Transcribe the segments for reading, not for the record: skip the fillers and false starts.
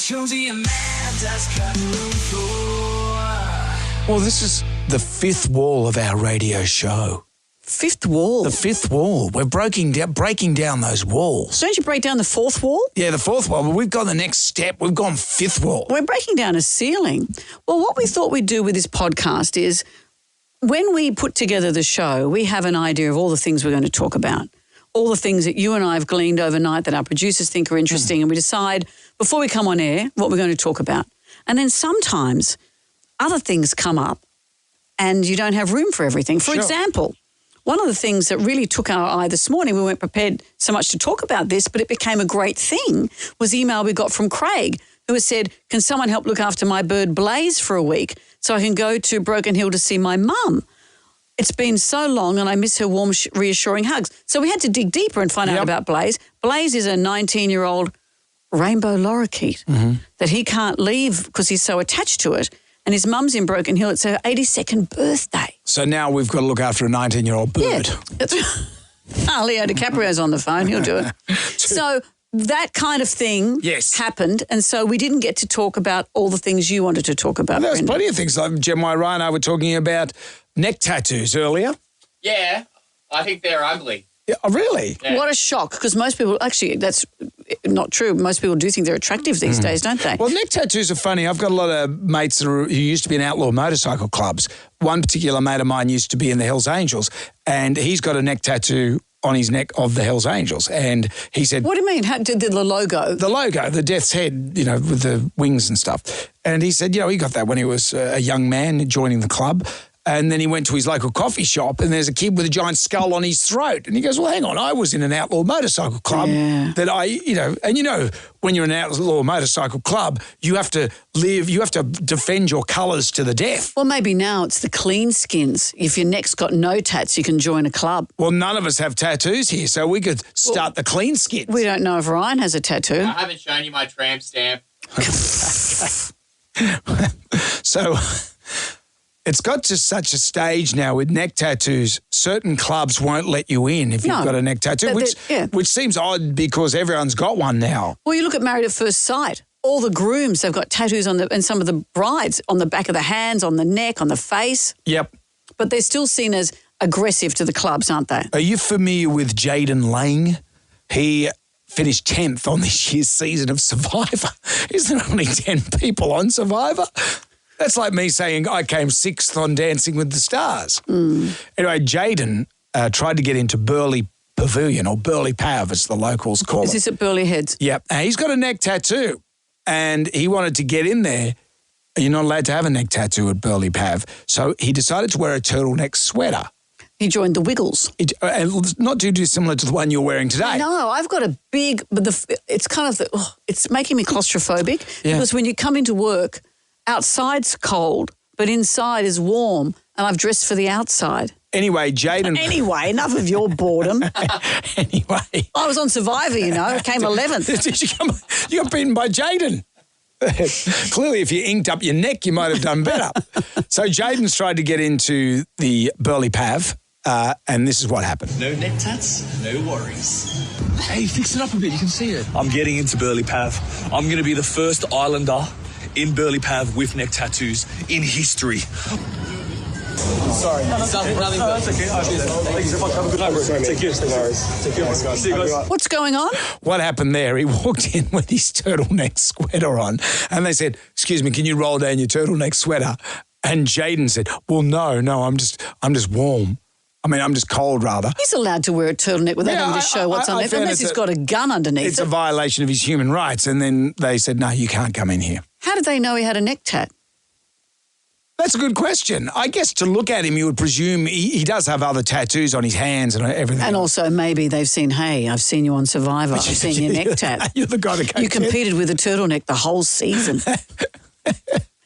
Jonesy and Amanda's cutting room floor. Well, this is the fifth wall of our radio show. Fifth wall? The fifth wall. We're breaking down those walls. Don't you break down the fourth wall? Yeah, the fourth wall. But we've gone the next step. We've gone fifth wall. We're breaking down a ceiling. Well, what we thought we'd do with this podcast is when we put together the show, we have an idea of all the things we're going to talk about, all the things that you and I have gleaned overnight that our producers think are interesting, and we decide before we come on air what we're going to talk about. And then sometimes other things come up and you don't have room for everything. For example, one of the things that really took our eye this morning, we weren't prepared so much to talk about this, but it became a great thing, was email we got from Craig, who has said, can someone help look after my bird Blaze for a week so I can go to Broken Hill to see my mum? It's been so long and I miss her warm, reassuring hugs. So we had to dig deeper and find out about Blaze. Blaze is a 19-year-old rainbow lorikeet that he can't leave because he's so attached to it. And his mum's in Broken Hill. It's her 82nd birthday. So now we've got to look after a 19-year-old bird. Yeah. Leo DiCaprio's on the phone. He'll do it. So that kind of thing happened, and so we didn't get to talk about all the things you wanted to talk about. Well, there's plenty of things. Like Gemma Ryan and I were talking about neck tattoos earlier. Yeah, I think they're ugly. Yeah, oh, really? Yeah. What a shock, because most people, actually, that's not true. Most people do think they're attractive these days, don't they? Well, neck tattoos are funny. I've got a lot of mates who used to be in outlaw motorcycle clubs. One particular mate of mine used to be in the Hells Angels, and he's got a neck tattoo on his neck of the Hells Angels. And he said... What do you mean? How did the logo? The logo, the death's head, you know, with the wings and stuff. And he said, you know, he got that when he was a young man joining the club. And then he went to his local coffee shop and there's a kid with a giant skull on his throat. And he goes, well, hang on, I was in an outlaw motorcycle club that when you're in an outlaw motorcycle club, you have to defend your colours to the death. Well, maybe now it's the clean skins. If your neck's got no tats, you can join a club. Well, none of us have tattoos here, so we could start the clean skins. We don't know if Ryan has a tattoo. I haven't shown you my tramp stamp. So... It's got to such a stage now with neck tattoos, certain clubs won't let you in if you've got a neck tattoo, which seems odd because everyone's got one now. Well, you look at Married at First Sight. All the grooms have got tattoos and some of the brides on the back of the hands, on the neck, on the face. Yep. But they're still seen as aggressive to the clubs, aren't they? Are you familiar with Jaden Lang? He finished 10th on this year's season of Survivor. Isn't there only 10 people on Survivor? That's like me saying I came 6th on Dancing with the Stars. Anyway, Jaden tried to get into Burleigh Pavilion, or Burleigh Pav, as the locals call it. Is this at Burleigh Heads? Yep. And he's got a neck tattoo, and he wanted to get in there. You're not allowed to have a neck tattoo at Burleigh Pav. So he decided to wear a turtleneck sweater. He joined the Wiggles. And not too dissimilar to the one you're wearing today. No, I've got a big, but it's kind of, it's making me claustrophobic because when you come into work, outside's cold, but inside is warm, and I've dressed for the outside. Anyway, Jaden... Anyway, enough of your boredom. Anyway. I was on Survivor, you know. I came 11th. Did you got beaten by Jaden? Clearly, if you inked up your neck, you might have done better. So Jaden's tried to get into the Burleigh Pav, and this is what happened. No neck tats, no worries. Hey, fix it up a bit. You can see it. I'm getting into Burleigh Pav. I'm going to be the first Islander in Burleigh Pav with neck tattoos in history. Sorry. Nothing. That's okay. Thank you so much. Have a good night, bro. Take care. Take care, guys. See you guys. What's going on? What happened there, he walked in with his turtleneck sweater on, and they said, excuse me, can you roll down your turtleneck sweater? And Jaden said, well, no, I'm just warm. I mean, I'm just cold, rather. He's allowed to wear a turtleneck without having to show what's underneath, unless he's got a gun underneath. It's a violation of his human rights. And then they said, no, you can't come in here. How did they know he had a neck tat? That's a good question. I guess to look at him, you would presume he does have other tattoos on his hands and everything. And also maybe they've seen, hey, I've seen you on Survivor. I've seen your neck tat. You're the guy that You competed with a turtleneck the whole season.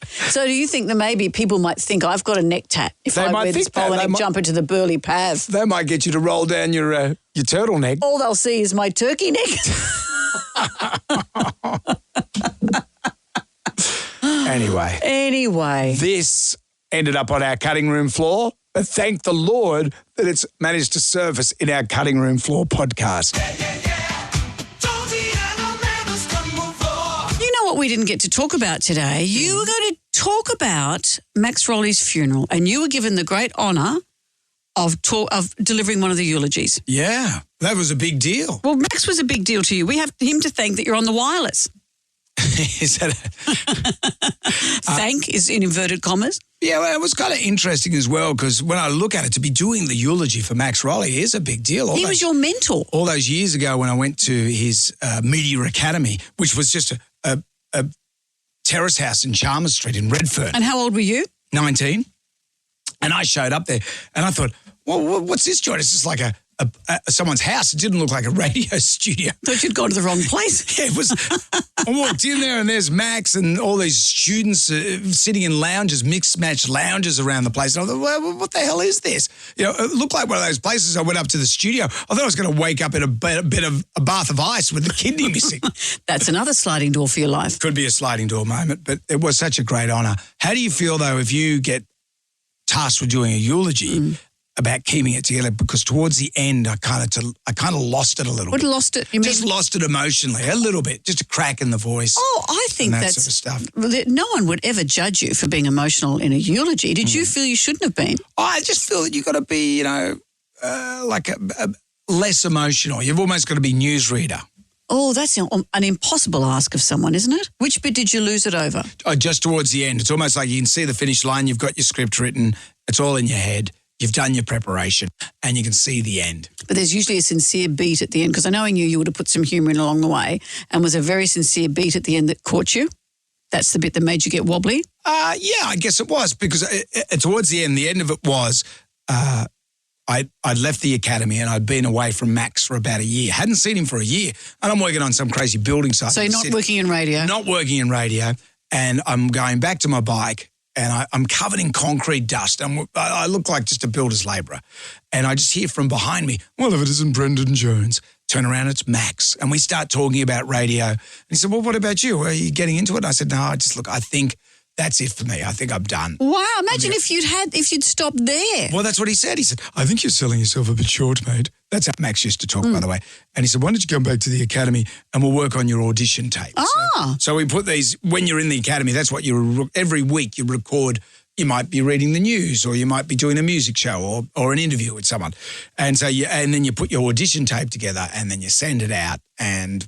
So do you think that maybe people might think I've got a neck tat if I wear this polo neck jumper to the Burleigh Pav? They might get you to roll down your turtleneck. All they'll see is my turkey neck. Anyway. This ended up on our cutting room floor, but thank the Lord that it's managed to surface in our cutting room floor podcast. You know what we didn't get to talk about today. You were going to talk about Max Rowley's funeral, and you were given the great honour of delivering one of the eulogies. Yeah, that was a big deal. Well, Max was a big deal to you. We have him to thank that you're on the wireless. Is that Thank is in inverted commas. Yeah, well, it was kind of interesting as well because when I look at it, to be doing the eulogy for Max Rowley is a big deal. He was your mentor. All those years ago when I went to his Media Academy, which was just a terrace house in Chalmers Street in Redfern. And how old were you? 19. And I showed up there and I thought, well, what's this joint? It's just like someone's house. It didn't look like a radio studio. Thought you'd gone to the wrong place. Yeah, it was. I walked in there and there's Max and all these students sitting in lounges, mixed-match lounges around the place. And I thought, well, what the hell is this? You know, it looked like one of those places. I went up to the studio. I thought I was going to wake up in a bath of ice with the kidney missing. That's another sliding door for your life. Could be a sliding door moment, but it was such a great honour. How do you feel, though, if you get tasked with doing a eulogy about keeping it together? Because towards the end, I kind of lost it a little bit. What lost it? You mean? Just lost it emotionally, a little bit, just a crack in the voice. Oh, I think and that that's sort of stuff. No one would ever judge you for being emotional in a eulogy. Did you feel you shouldn't have been? I just feel that you've got to be, like a less emotional. You've almost got to be newsreader. Oh, that's an impossible ask of someone, isn't it? Which bit did you lose it over? Oh, just towards the end. It's almost like you can see the finish line. You've got your script written. It's all in your head. You've done your preparation and you can see the end. But there's usually a sincere beat at the end, because I know in you would have put some humour in along the way, and was a very sincere beat at the end that caught you. That's the bit that made you get wobbly? Yeah, I guess it was, because towards the end of it was I'd left the academy and I'd been away from Max for about a year. Hadn't seen him for a year. And I'm working on some crazy building site. So you're not working in radio? Not working in radio. And I'm going back to my bike and I'm covered in concrete dust. I look like just a builder's labourer. And I just hear from behind me, well, if it isn't Brendan Jones, turn around, it's Max. And we start talking about radio. And he said, well, what about you? Are you getting into it? And I said, no, I think that's it for me. I think I'm done. Wow, imagine if you'd stopped there. Well, that's what he said. He said, I think you're selling yourself a bit short, mate. That's how Max used to talk, by the way. And he said, why don't you come back to the academy and we'll work on your audition tapes. So we put these, when you're in the academy, that's what every week you record. You might be reading the news or you might be doing a music show or an interview with someone. And so and then you put your audition tape together and then you send it out and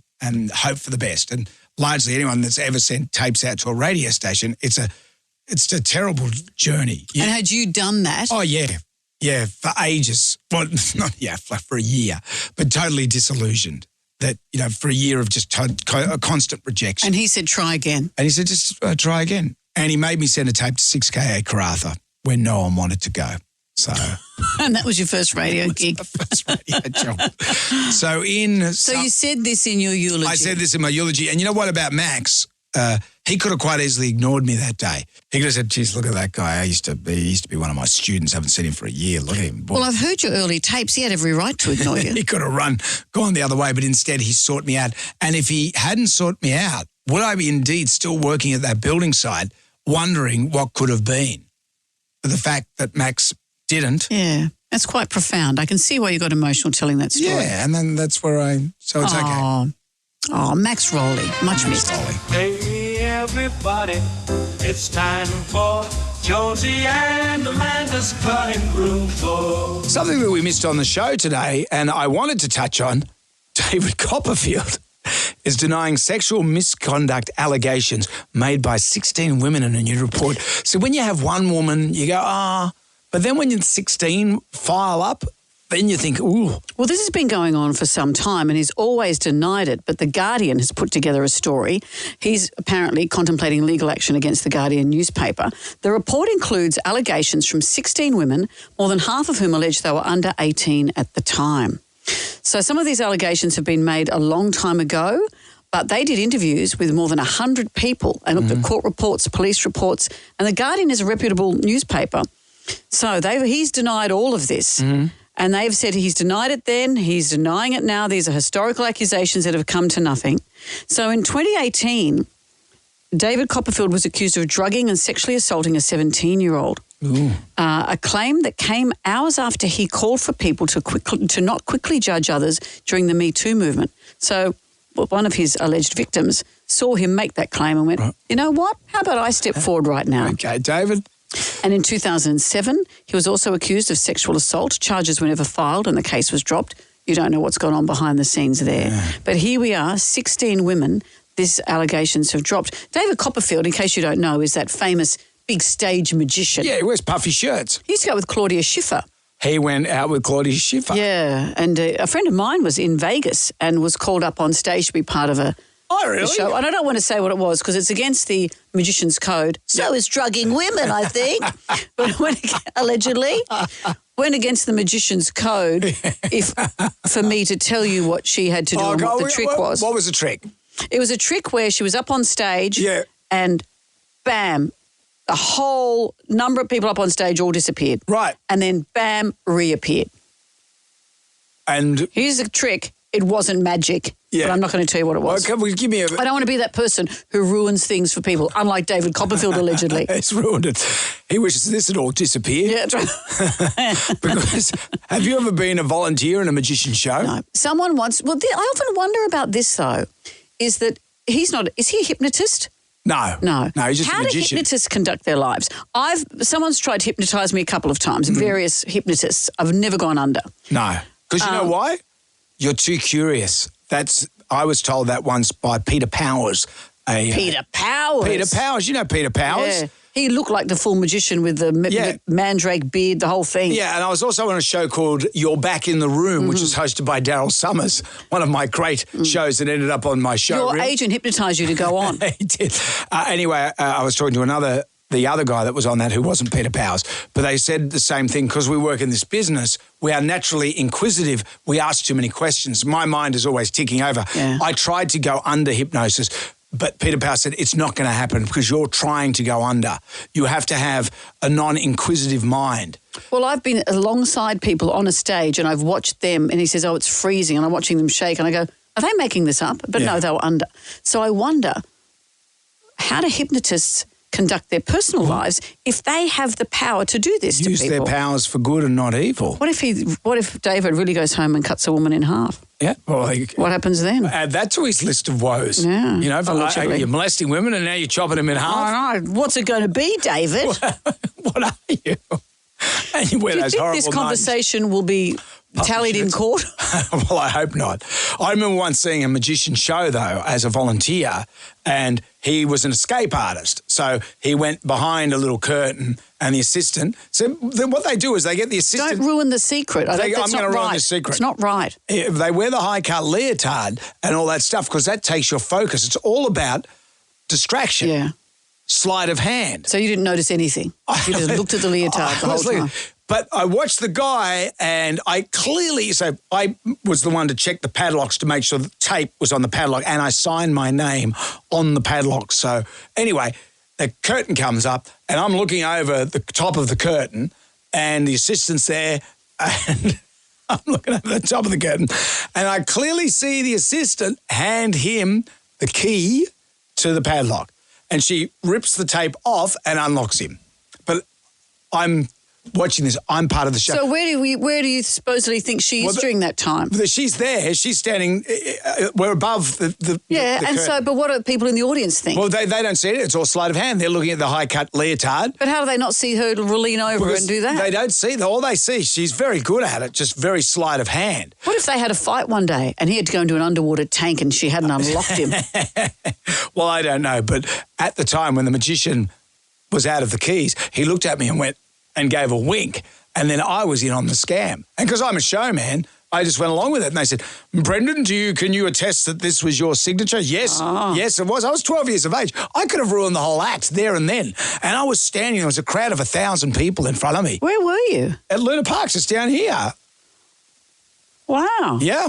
hope for the best. And largely anyone that's ever sent tapes out to a radio station, it's a terrible journey. And had you done that? Oh, yeah. Yeah, for ages. Well, for a year, but totally disillusioned that, for a year of just a constant rejection. And he said, try again. And he said, just try again. And he made me send a tape to 6KA Karratha when no one wanted to go. So, and that was your first radio gig. My first radio job. So you said this in your eulogy. I said this in my eulogy. And you know what about Max? He could have quite easily ignored me that day. He could have said, geez, look at that guy. He used to be one of my students. I haven't seen him for a year. Look at him. Well, I've heard your early tapes. He had every right to ignore you. He could have gone the other way, but instead he sought me out. And if he hadn't sought me out, would I be indeed still working at that building site, wondering what could have been? For the fact that Max didn't. Yeah, that's quite profound. I can see why you got emotional telling that story. Yeah, and then that's where so it's okay. Oh, Max Rowley, much missed. Hey, everybody, it's time for Jonesy and Amanda's cutting room floor. Something that we missed on the show today, and I wanted to touch on, David Copperfield is denying sexual misconduct allegations made by 16 women in a new report. So when you have one woman, you go, but then when you're 16 file up, then you think, ooh. Well, this has been going on for some time and he's always denied it, but The Guardian has put together a story. He's apparently contemplating legal action against The Guardian newspaper. The report includes allegations from 16 women, more than half of whom allege they were under 18 at the time. So some of these allegations have been made a long time ago, but they did interviews with more than 100 people and looked at court reports, police reports, and The Guardian is a reputable newspaper. So he's denied all of this. And they've said he's denied it then, he's denying it now. These are historical accusations that have come to nothing. So in 2018, David Copperfield was accused of drugging and sexually assaulting a 17-year-old. A claim that came hours after he called for people to not quickly judge others during the Me Too movement. So one of his alleged victims saw him make that claim and went, you know what? How about I step forward right now? Okay, David. And in 2007, he was also accused of sexual assault. Charges were never filed and the case was dropped. You don't know what's gone on behind the scenes there. Yeah. But here we are, 16 women, these allegations have dropped. David Copperfield, in case you don't know, is that famous big stage magician. Yeah, he wears puffy shirts. He used to go with Claudia Schiffer. He went out with Claudia Schiffer. Yeah, and a friend of mine was in Vegas and was called up on stage to be part of a show. And I don't want to say what it was because it's against the magician's code. So is drugging women, I think. But allegedly went against the magician's code for me to tell you what she had to do and what the trick was. What was the trick? It was a trick where she was up on stage and bam, a whole number of people up on stage all disappeared. Right. And then bam, reappeared. And here's the trick. It wasn't magic. Yeah. But I'm not going to tell you what it was. Okay, well, give me I don't want to be that person who ruins things for people, unlike David Copperfield, allegedly. It's ruined it. He wishes this had all disappeared. Yeah, that's right. Because have you ever been a volunteer in a magician show? No. Someone once... Well, I often wonder about this, though, is that he's not... Is he a hypnotist? No. No. No, he's just How a magician. do hypnotists conduct their lives? Someone's tried to hypnotise me a couple of times, various hypnotists. I've never gone under. No. Because you know why? You're too curious. I was told that once by Peter Powers. Peter Powers? Peter Powers. You know Peter Powers? Yeah. He looked like the full magician with the mandrake beard, the whole thing. Yeah, and I was also on a show called You're Back in the Room, which is hosted by Daryl Summers, one of my great shows that ended up on my show. Your agent hypnotised you to go on. He did. Anyway, I was talking to the other guy that was on that who wasn't Peter Powers, but they said the same thing because we work in this business. We are naturally inquisitive. We ask too many questions. My mind is always ticking over. Yeah. I tried to go under hypnosis, but Peter Powers said it's not going to happen because you're trying to go under. You have to have a non-inquisitive mind. Well, I've been alongside people on a stage and I've watched them and he says, oh, it's freezing, and I'm watching them shake and I go, are they making this up? But no, they were under. So I wonder, how do hypnotists conduct their personal lives if they have the power to do this to people? Use their powers for good and not evil. What if David really goes home and cuts a woman in half? Yeah. Well, what happens then? Add that to his list of woes. Yeah, you know, allegedly. you're molesting women and now you're chopping them in half. I know. What's it going to be, David? What are you? And you wear Do you those think horrible this conversation will be tallied in court? Well, I hope not. I remember once seeing a magician show, though, as a volunteer, and he was an escape artist. So he went behind a little curtain and the assistant. So what they do is they get the assistant. Don't ruin the secret. I'm going to ruin the secret. It's not right. They wear the high-cut leotard and all that stuff because that takes your focus. It's all about distraction. Yeah. Sleight of hand. So you didn't notice anything? You just looked at the leotard the whole time? But I watched the guy and I was the one to check the padlocks to make sure the tape was on the padlock and I signed my name on the padlock. So anyway, the curtain comes up and I'm looking over the top of the curtain and the assistant's there and I'm looking over the top of the curtain and I clearly see the assistant hand him the key to the padlock and she rips the tape off and unlocks him. But I'm watching this. I'm part of the show. So where do you supposedly think she is during that time? She's there. She's standing. We're above the but what do people in the audience think? Well, they don't see it. It's all sleight of hand. They're looking at the high-cut leotard. But how do they not see her lean over and do that? They don't see it. All they see, she's very good at it, just very sleight of hand. What if they had a fight one day and he had to go into an underwater tank and she hadn't unlocked him? Well, I don't know. But at the time when the magician was out of the keys, he looked at me and went, and gave a wink, and then I was in on the scam. And because I'm a showman, I just went along with it. And they said, Brendan, can you attest that this was your signature? Yes, yes, it was. I was 12 years of age. I could have ruined the whole act there and then. And I was standing, there was a crowd of 1,000 people in front of me. Where were you? At Luna Park, just down here. Wow. Yeah,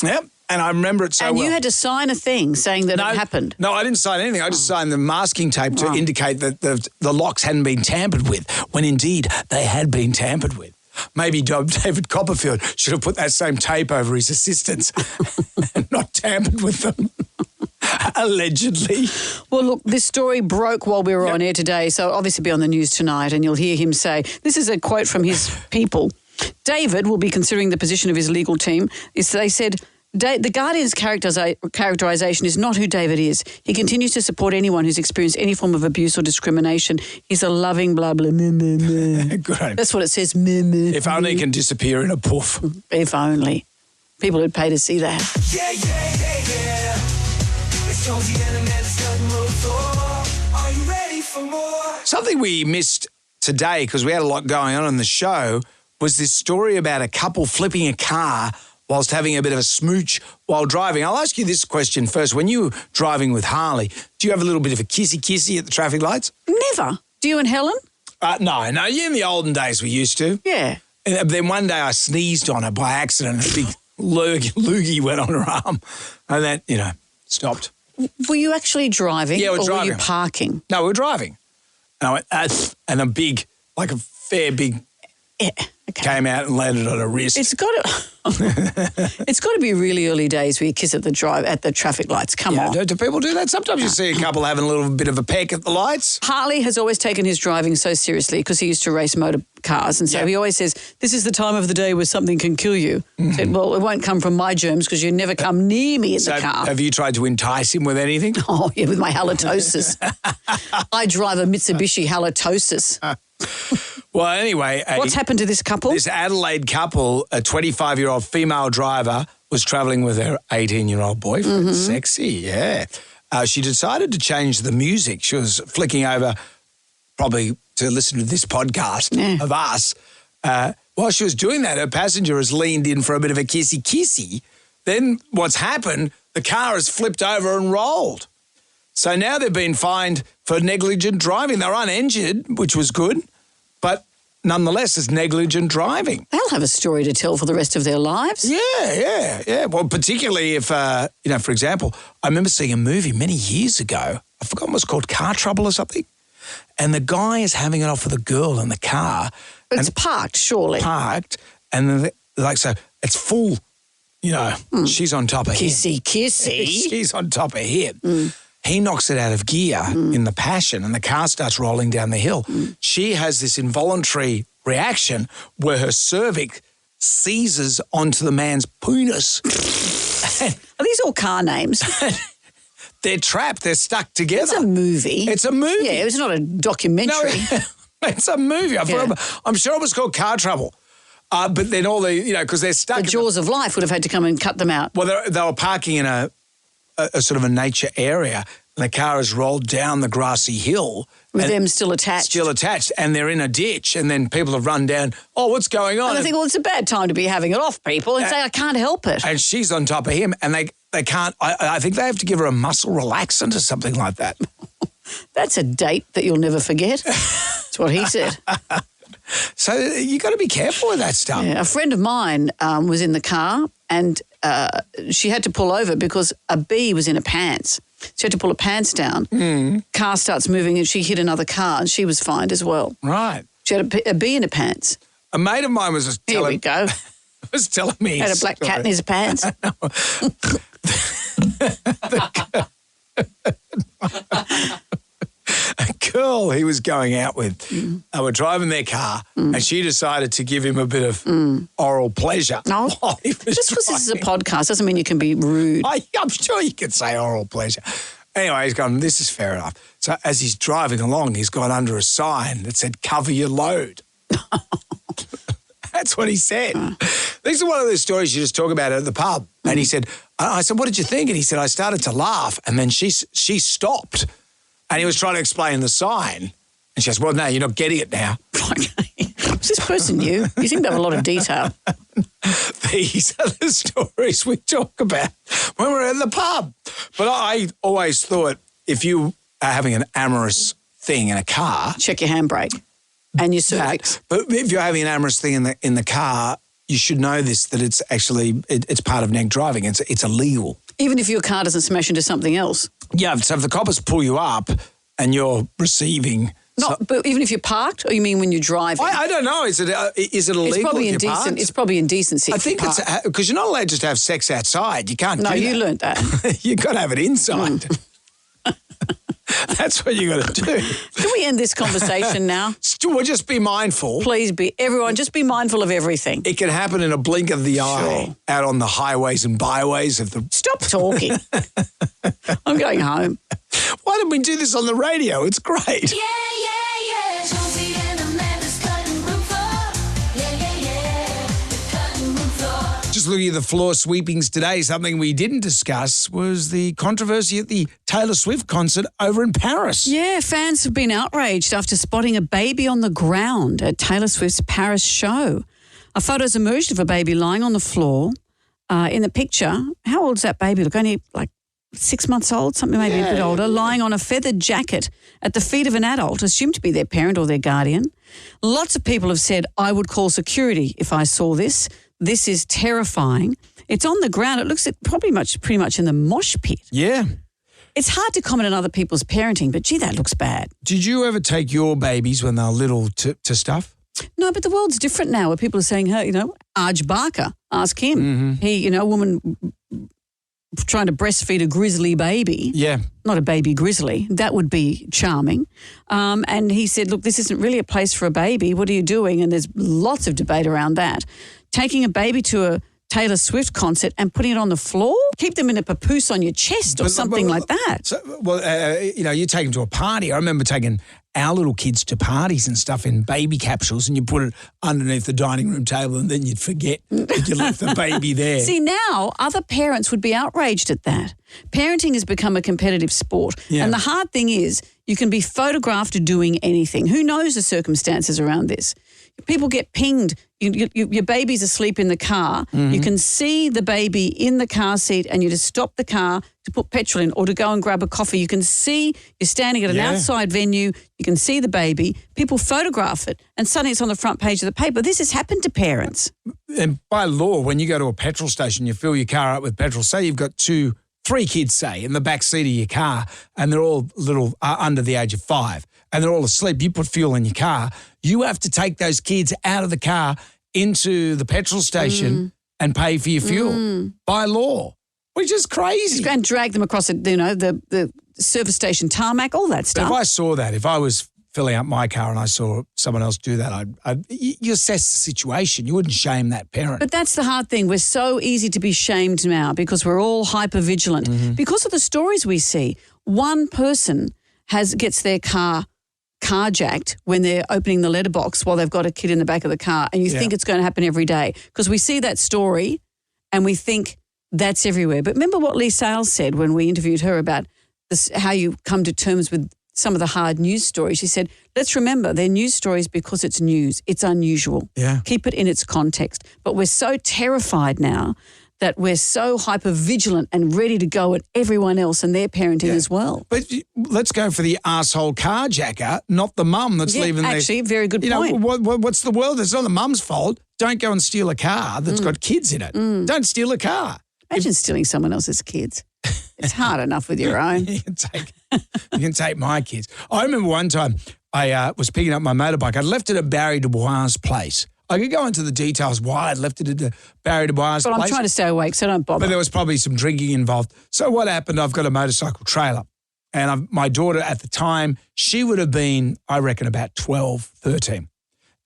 yep. And I remember it so well. And you had to sign a thing saying that it happened? No, I didn't sign anything. I just signed the masking tape to indicate that the locks hadn't been tampered with, when indeed they had been tampered with. Maybe David Copperfield should have put that same tape over his assistants and not tampered with them. Allegedly. Well, look, this story broke while we were on air today, so obviously be on the news tonight, and you'll hear him say, this is a quote from his people. David will be considering the position of his legal team. They said, The Guardian's characterisation is not who David is. He continues to support anyone who's experienced any form of abuse or discrimination. He's a loving blah, blah, meh, meh, meh. Good. That's what it says, meh, meh. If only he can disappear in a poof. If only. People would pay to see that. Yeah, yeah, yeah, yeah. It's Jonesy and the man that's cutting road for. Are you ready for more? Something we missed today, because we had a lot going on in the show, was this story about a couple flipping a car whilst having a bit of a smooch while driving. I'll ask you this question first. When you were driving with Harley, do you have a little bit of a kissy-kissy at the traffic lights? Never. Do you and Helen? No. In the olden days we used to. Yeah. And then one day I sneezed on her by accident. A big loogie went on her arm. And that, stopped. Were you actually driving? Yeah, we're driving. Or were you parking? No, we were driving. And I went, and a big, like a fair big, came out and landed on her wrist. It's got to be really early days where you kiss at the traffic lights. Come on. Do people do that? Sometimes you see a couple having a little bit of a peck at the lights. Harley has always taken his driving so seriously because he used to race motor cars, and so he always says, this is the time of the day where something can kill you. Said, well, it won't come from my germs because you never come near me in the car. Have you tried to entice him with anything? Oh, yeah, with my halitosis. I drive a Mitsubishi halitosis. Well, anyway. What's happened to this couple? This Adelaide couple, a 25-year-old female driver, was travelling with her 18-year-old boyfriend. Sexy, yeah. She decided to change the music. She was flicking over probably to listen to this podcast of us. While she was doing that, her passenger has leaned in for a bit of a kissy-kissy. Then what's happened, the car has flipped over and rolled. So now they've been fined for negligent driving. They're uninjured, which was good, but nonetheless, it's negligent driving. They'll have a story to tell for the rest of their lives. Yeah. Well, particularly if, for example, I remember seeing a movie many years ago. I forgot what it was called, Car Trouble or something. And the guy is having it off with a girl in the car. But it's parked, surely. Parked. And so it's full, she's on top of him. Kissy. She's on top of him. He knocks it out of gear in the passion and the car starts rolling down the hill. She has this involuntary reaction where her cervix seizes onto the man's penis. Are these all car names? They're trapped. They're stuck together. It's a movie. It's a movie. Yeah, it's not a documentary. No, it's a movie. I'm sure it was called Car Trouble. But then all the, because they're stuck. The jaws of life would have had to come and cut them out. Well, they were parking in a sort of a nature area, and the car has rolled down the grassy hill. With them still attached. Still attached, and they're in a ditch, and then people have run down, what's going on? And I think, it's a bad time to be having it off, people, and say, I can't help it. And she's on top of him, and they can't, I think they have to give her a muscle relaxant or something like that. That's a date that you'll never forget. That's what he said. So you got to be careful with that stuff. Yeah, a friend of mine was in the car and she had to pull over because a bee was in her pants. She had to pull her pants down. Car starts moving and she hit another car and she was fined as well. Right. She had a bee in her pants. A mate of mine was telling me. Had a black cat in his pants. A girl he was going out with, they were driving their car and she decided to give him a bit of oral pleasure. No, just because this is a podcast doesn't mean you can be rude. I'm sure you could say oral pleasure. Anyway, he's gone, this is fair enough. So as he's driving along, he's gone under a sign that said, cover your load. That's what he said. These are one of those stories you just talk about at the pub. And he said, I said, what did you think? And he said, I started to laugh and then she stopped. And he was trying to explain the sign. And she says, well, no, you're not getting it now. Is this person you? You seem to have a lot of detail. These are the stories we talk about when we're in the pub. But I always thought if you are having an amorous thing in a car. Check your handbrake and your cervix. But if you're having an amorous thing in the car, you should know this, that it's actually, it's part of neg driving. It's illegal. Even if your car doesn't smash into something else. Yeah, so if the coppers pull you up and you're receiving... But even if you're parked, or you mean when you're driving? I don't know. Is it illegal? It's probably if you're indecent. parked? It's probably indecency. I think it's because you're not allowed just to have sex outside. You can't. No, do you that. learnt that. You've got to have it inside. That's what you got to do. Can we end this conversation now? Well, just be mindful. Please everyone, just be mindful of everything. It can happen in a blink of the eye out on the highways and byways of the... Stop talking. I'm going home. Why didn't we do this on the radio? It's great. Yeah, yeah, yeah. Jonesy and Amanda's cutting room floor. Yeah, yeah, yeah. The cutting room floor. Just looking at the floor sweepings today, something we didn't discuss was the controversy at the Taylor Swift concert over in Paris. Yeah, fans have been outraged after spotting a baby on the ground at Taylor Swift's Paris show. A photo's emerged of a baby lying on the floor. In the picture, how old does that baby look? Only like 6 months old, something maybe a bit older, lying on a feathered jacket at the feet of an adult, assumed to be their parent or their guardian. Lots of people have said, I would call security if I saw this. This is terrifying. It's on the ground. It looks pretty much in the mosh pit. Yeah. It's hard to comment on other people's parenting, but gee, that looks bad. Did you ever take your babies when they were little to stuff? No, but the world's different now where people are saying, hey, Arj Barker, ask him. Mm-hmm. He, a woman trying to breastfeed a grizzly baby. Yeah. Not a baby grizzly. That would be charming. And he said, look, this isn't really a place for a baby. What are you doing? And there's lots of debate around that. Taking a baby to a Taylor Swift concert and putting it on the floor? Keep them in a papoose on your chest or something like that. So, you take them to a party. I remember taking our little kids to parties and stuff in baby capsules, and you put it underneath the dining room table, and then you'd forget that you left the baby there. See, now other parents would be outraged at that. Parenting has become a competitive sport. Yeah. And the hard thing is you can be photographed doing anything. Who knows the circumstances around this? People get pinged. Your baby's asleep in the car. Mm-hmm. You can see the baby in the car seat and you just stop the car to put petrol in or to go and grab a coffee. You can see you're standing at an outside venue. You can see the baby. People photograph it and suddenly it's on the front page of the paper. This has happened to parents. And by law, when you go to a petrol station, you fill your car up with petrol. Say you've got 3 kids, say, in the back seat of your car and they're all little under the age of 5 and they're all asleep. You put fuel in your car. You have to take those kids out of the car into the petrol station and pay for your fuel by law, which is crazy. And drag them across the service station tarmac, all that stuff. But if I saw that, if I was filling up my car and I saw someone else do that, you assess the situation. You wouldn't shame that parent. But that's the hard thing. We're so easy to be shamed now because we're all hyper-vigilant. Because of the stories we see, one person gets their car carjacked when they're opening the letterbox while they've got a kid in the back of the car, and you think it's going to happen every day because we see that story and we think that's everywhere. But remember what Lee Sales said when we interviewed her about this, how you come to terms with some of the hard news stories. She said, let's remember they're news stories because it's news. It's unusual. Yeah. Keep it in its context. But we're so terrified now that we're so hyper-vigilant and ready to go at everyone else and their parenting as well. But let's go for the arsehole carjacker, not the mum that's leaving their... Actually, very good point. What's the world? It's not the mum's fault. Don't go and steal a car that's got kids in it. Don't steal a car. Imagine stealing someone else's kids. It's hard enough with your own. You can take my kids. I remember one time I was picking up my motorbike. I'd left it at Barry Dubois' place. I could go into the details why I'd left it at Barry Dubois' place. But I'm trying to stay awake, so don't bother. But there was probably some drinking involved. So what happened, I've got a motorcycle trailer. And my daughter at the time, she would have been, I reckon, about 12, 13.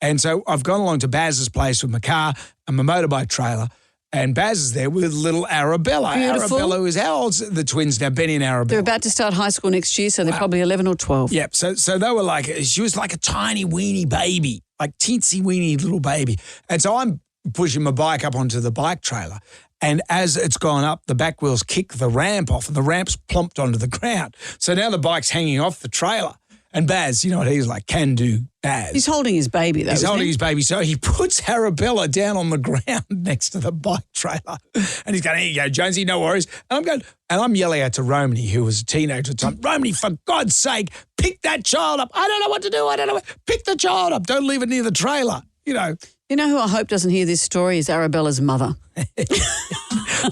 And so I've gone along to Baz's place with my car and my motorbike trailer. And Baz is there with little Arabella. Beautiful. Arabella is, how old's the twins now, Benny and Arabella? They're about to start high school next year, so they're probably 11 or 12. Yep. So they were she was like a tiny weeny baby, like teensy weeny little baby. And so I'm pushing my bike up onto the bike trailer. And as it's gone up, the back wheels kick the ramp off and the ramp's plomped onto the ground. So now the bike's hanging off the trailer. And Baz, you know what he's like, can do Baz. He's holding his baby, though. He's holding his baby. So he puts Arabella down on the ground next to the bike trailer. And he's going, here you go, Jonesy, no worries. And I'm yelling out to Romney, who was a teenager at the time, Romney, for God's sake, pick that child up. I don't know what to do. Pick the child up. Don't leave it near the trailer. You know who I hope doesn't hear this story is Arabella's mother.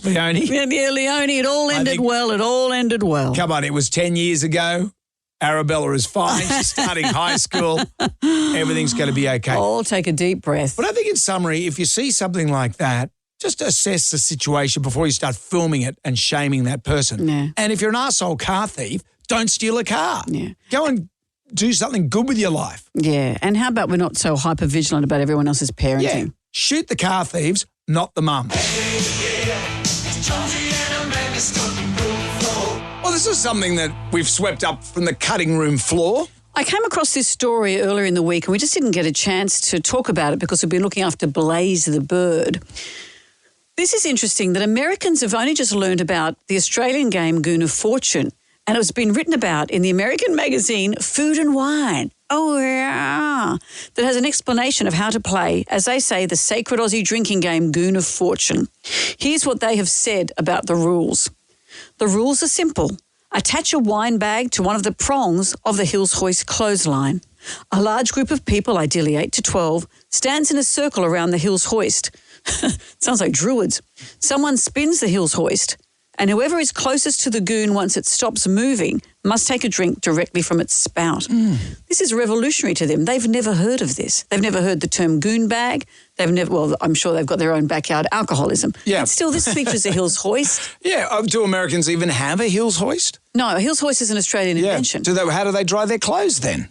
Leonie. Yeah, Leonie. It all ended well. Come on, it was 10 years ago. Arabella is fine. She's starting high school. Everything's going to be okay. Oh, take a deep breath. But I think in summary, if you see something like that, just assess the situation before you start filming it and shaming that person. Yeah. And if you're an arsehole car thief, don't steal a car. Yeah. Go and do something good with your life. Yeah. And how about we're not so hyper vigilant about everyone else's parenting? Yeah. Shoot the car thieves, not the mum. Well, this is something that we've swept up from the cutting room floor. I came across this story earlier in the week and we just didn't get a chance to talk about it because we've been looking after Blaze the bird. This is interesting that Americans have only just learned about the Australian game Goon of Fortune, and it was been written about in the American magazine Food and Wine. Oh, yeah. That has an explanation of how to play, as they say, the sacred Aussie drinking game Goon of Fortune. Here's what they have said about the rules. The rules are simple. Attach a wine bag to one of the prongs of the Hills Hoist clothesline. A large group of people, ideally 8 to 12, stands in a circle around the Hills Hoist. Sounds like druids. Someone spins the Hills Hoist, and whoever is closest to the goon once it stops moving must take a drink directly from its spout. This is revolutionary to them. They've never heard of this. They've never heard the term goon bag. They've never, well, I'm sure they've got their own backyard alcoholism. Yeah. But still, this features a Hills Hoist. Yeah. Do Americans even have a Hills Hoist? No, a Hills Hoist is an Australian invention. How do they dry their clothes then?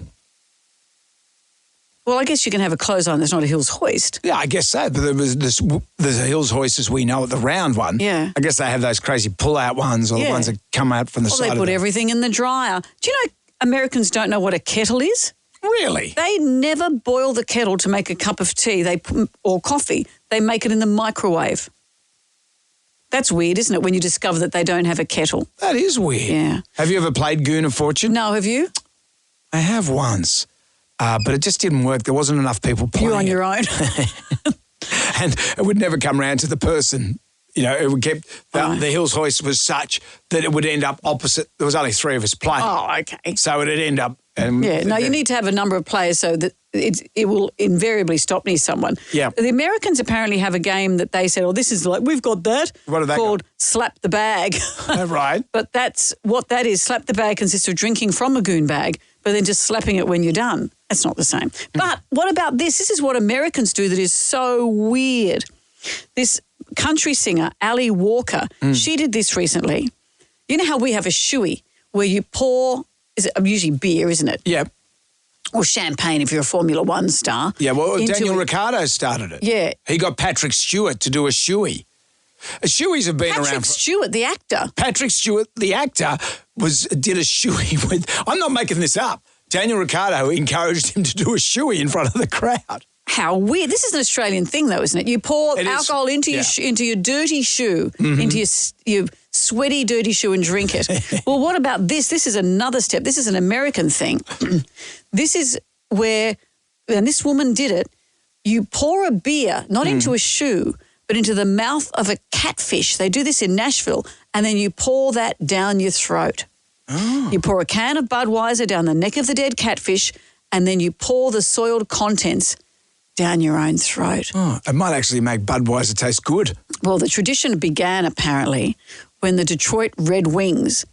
Well, I guess you can have a clothesline that's not a Hills Hoist. Yeah, I guess so. But there's a Hills Hoist as we know it, the round one. Yeah. I guess they have those crazy pull-out ones or the Yeah. ones that come out from the Well, side they of put the... everything in the dryer. Do you know Americans don't know what a kettle is? Really? They never boil the kettle to make a cup of tea or coffee. They make it in the microwave. That's weird, isn't it, when you discover that they don't have a kettle? That is weird. Yeah. Have you ever played Goon of Fortune? No, have you? I have once, but it just didn't work. There wasn't enough people playing. You on your own. And it would never come round to the person. You know, it would keep Right. the Hills Hoist was such that it would end up opposite. There was only 3 of us playing. Oh, okay. So it'd end up... Yeah, no, you need to have a number of players so that it will invariably stop near someone. Yeah. The Americans apparently have a game that they said, oh, this is like, we've got that. What have they called Slap the Bag. Right. But that's what that is. Slap the Bag consists of drinking from a goon bag, but then just slapping it when you're done. That's not the same. But what about this? This is what Americans do that is so weird. This country singer, Ali Walker, she did this recently. You know how we have a shoey where you pour, is it usually beer, isn't it? Yeah. Or champagne if you're a Formula One star. Yeah, well, into Daniel it. Ricciardo started it. Yeah. He got Patrick Stewart to do a shoey. Shoeys have been Patrick around. Stewart, the actor. Patrick Stewart, the actor, did a shoey with... I'm not making this up. Daniel Ricciardo encouraged him to do a shoey in front of the crowd. How weird. This is an Australian thing, though, isn't it? You pour It is. alcohol into Yeah. into your dirty shoe, into your sweaty, dirty shoe and drink it. Well, what about this? This is another step. This is an American thing. This is where, and this woman did it, you pour a beer, not into a shoe, but into the mouth of a catfish. They do this in Nashville, and then you pour that down your throat. Oh. You pour a can of Budweiser down the neck of the dead catfish, and then you pour the soiled contents down your own throat. Oh, it might actually make Budweiser taste good. Well, the tradition began apparently when the Detroit Red Wings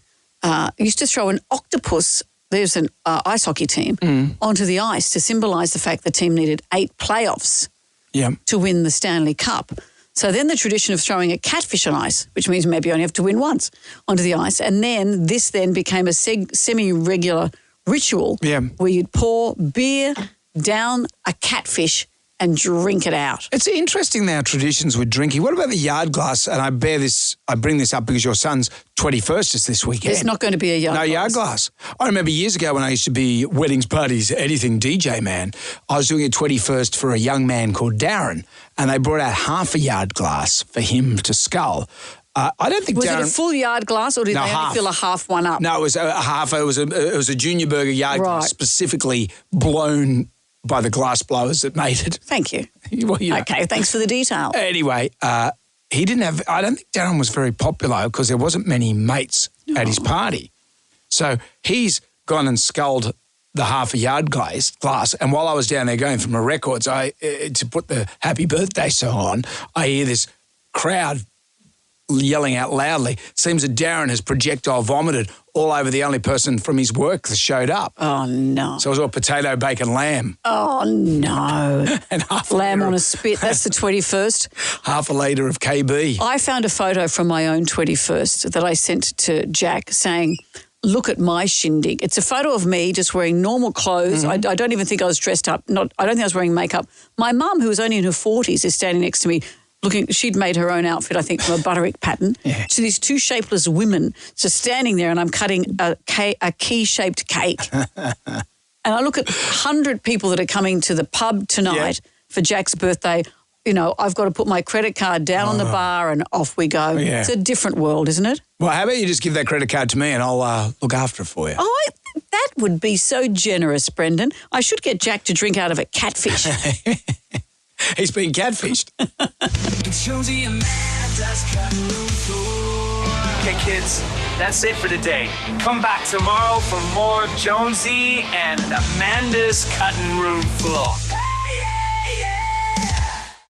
used to throw an octopus, there's an ice hockey team, onto the ice to symbolise the fact the team needed 8 playoffs Yeah. to win the Stanley Cup. So then the tradition of throwing a catfish on ice, which means maybe you only have to win once, onto the ice. And then this then became a semi-regular ritual where you'd pour beer down a catfish and drink it out. It's interesting now, traditions with drinking. What about the yard glass? And I bring this up because your son's 21st is this weekend. There's not going to be a yard glass. Yard glass. I remember years ago when I used to be weddings, parties, anything DJ man, I was doing a 21st for a young man called Darren, and they brought out half a yard glass for him to scull. I don't think Was Darren... it a full yard glass or did they only half. fill a half one up? No, it was a half. It was a junior burger yard glass Right. specifically blown by the glass blowers that made it. Thank you. Well, you know. Okay, thanks for the detail. Anyway, he didn't have... I don't think Darren was very popular because there wasn't many mates at his party. So he's gone and sculled the half a yard glass. And while I was down there going for my records, to put the happy birthday song on, I hear this crowd yelling out loudly. Seems that Darren has projectile vomited all over the only person from his work that showed up. Oh, no. So it was all potato, bacon, lamb. Oh, no. And half Lamb a on litre a spit. That's the 21st. half a litre of KB. I found a photo from my own 21st that I sent to Jack saying, look at my shindig. It's a photo of me just wearing normal clothes. I don't even think I was dressed up. I don't think I was wearing makeup. My mum, who was only in her 40s, is standing next to me looking. She'd made her own outfit, I think, from a butterick pattern. Yeah. So these two shapeless women just standing there, and I'm cutting a key-shaped cake. And I look at 100 people that are coming to the pub tonight for Jack's birthday. You know, I've got to put my credit card down on the bar and off we go. Yeah. It's a different world, isn't it? Well, how about you just give that credit card to me and I'll look after it for you? Oh, that would be so generous, Brendan. I should get Jack to drink out of a catfish. He's been catfished. It's Jonesy and Amanda's cutting room floor. Okay, kids, that's it for today. Come back tomorrow for more Jonesy and Amanda's cutting room floor.